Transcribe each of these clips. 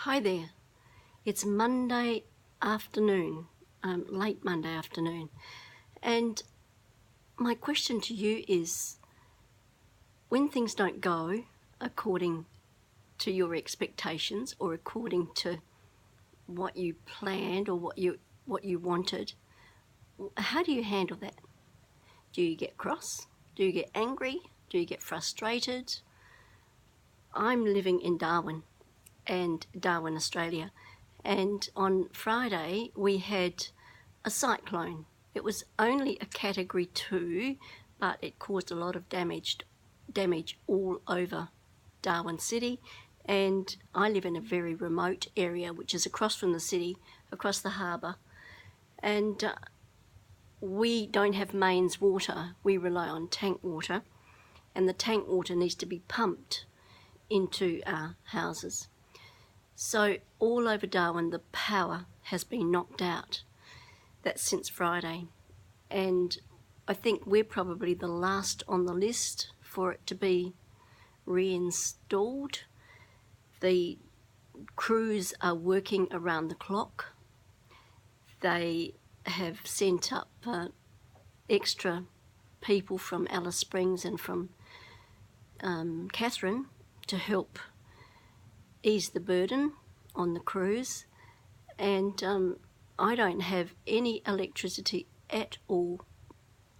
Hi there. It's Monday afternoon, late Monday afternoon, and my question to you is, when things don't go according to your expectations or according to what you planned or what you wanted, how do you handle that? Do you get cross? Do you get angry? Do you get frustrated? I'm living in Darwin, Australia, and on Friday we had a cyclone. It was only a category 2, but it caused a lot of damage all over Darwin City, and I live in a very remote area which is across from the city, across the harbour, and we don't have mains water. We rely on tank water, and the tank water needs to be pumped into our houses. So all over Darwin the power has been knocked out. That's since Friday, and I think we're probably the last on the list for it to be reinstalled. The crews are working around the clock. They have sent up extra people from Alice Springs and from Katherine to help ease the burden on the crews, and I don't have any electricity at all.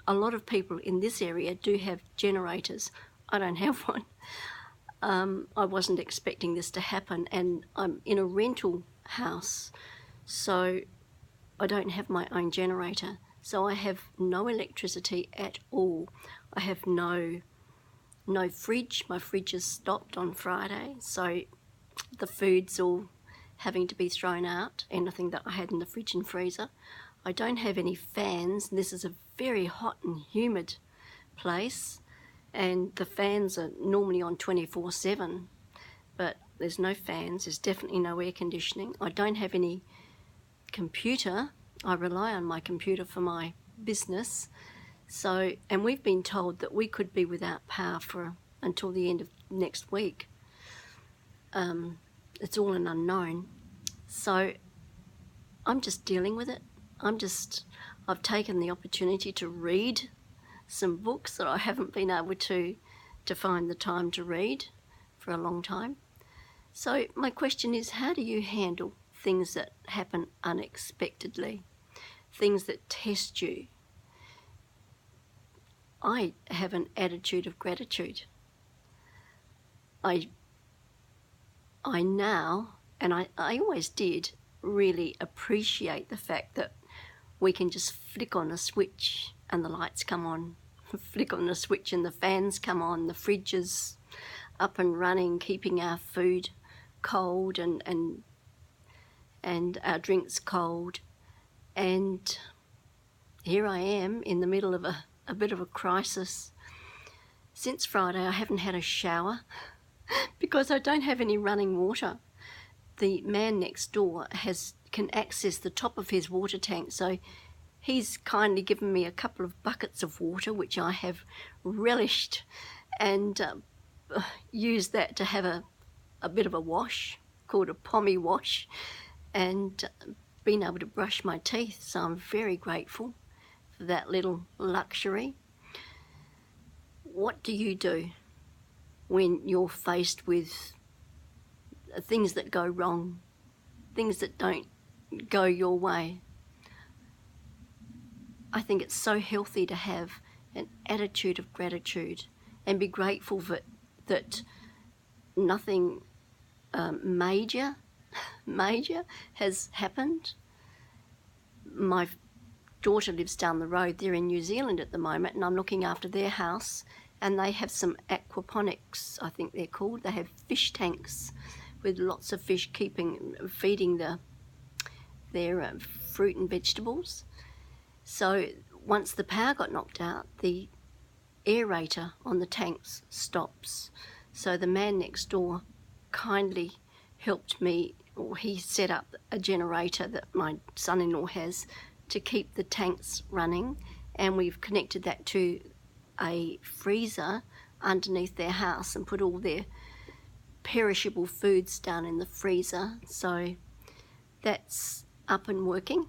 A lot of people in this area do have generators. I don't have one. I wasn't expecting this to happen, and I'm in a rental house, so I don't have my own generator. So I have no electricity at all. I have no fridge. My fridge is stopped on Friday, so the food's all having to be thrown out, anything that I had in the fridge and freezer. I don't have any fans. This is a very hot and humid place, and the fans are normally on 24/7, but there's no fans. There's definitely no air conditioning. I don't have any computer. I rely on my computer for my business. So, and we've been told that we could be without power until the end of next week. It's all an unknown. So I'm just dealing with it. I've taken the opportunity to read some books that I haven't been able to find the time to read for a long time. So my question is, how do you handle things that happen unexpectedly, things that test you? I have an attitude of gratitude. I now, and I always did, really appreciate the fact that we can just flick on a switch and the lights come on, flick on the switch and the fans come on, the fridge is up and running, keeping our food cold and our drinks cold. And here I am in the middle of a bit of a crisis. Since Friday I haven't had a shower because I don't have any running water. The man next door can access the top of his water tank, so he's kindly given me a couple of buckets of water, which I have relished and used that to have a bit of a wash, called a pommy wash, and been able to brush my teeth. So I'm very grateful for that little luxury. What do you do when you're faced with things that go wrong, things that don't go your way? I think it's so healthy to have an attitude of gratitude and be grateful that nothing major has happened. My daughter lives down the road. They're in New Zealand at the moment, and I'm looking after their house, and they have some aquaponics, I think they're called. They have fish tanks with lots of fish feeding their fruit and vegetables. So once the power got knocked out, the aerator on the tanks stops. So the man next door kindly helped me, or he set up a generator that my son-in-law has to keep the tanks running, and we've connected that to a freezer underneath their house and put all their perishable foods down in the freezer, so that's up and working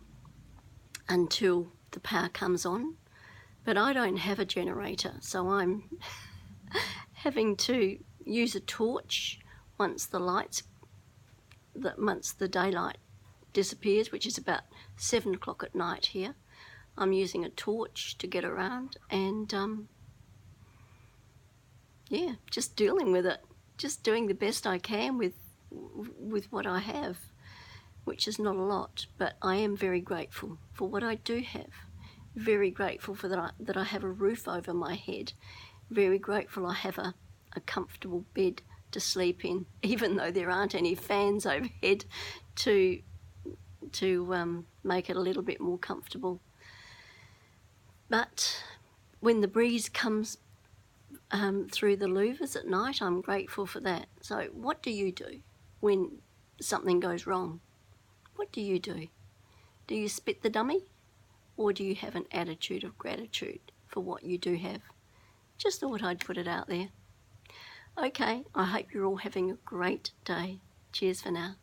until the power comes on. But I don't have a generator, so I'm having to use a torch once the daylight disappears, which is about 7 o'clock at night here. I'm using a torch to get around, and yeah, just dealing with it, just doing the best I can with what I have, which is not a lot, but I am very grateful for what I do have. Very grateful for that I have a roof over my head. Very grateful I have a comfortable bed to sleep in, even though there aren't any fans overhead to make it a little bit more comfortable. But when the breeze comes through the louvers at night, I'm grateful for that. So what do you do when something goes wrong? What do you do? Do you spit the dummy? Or do you have an attitude of gratitude for what you do have? Just thought I'd put it out there. Okay, I hope you're all having a great day. Cheers for now.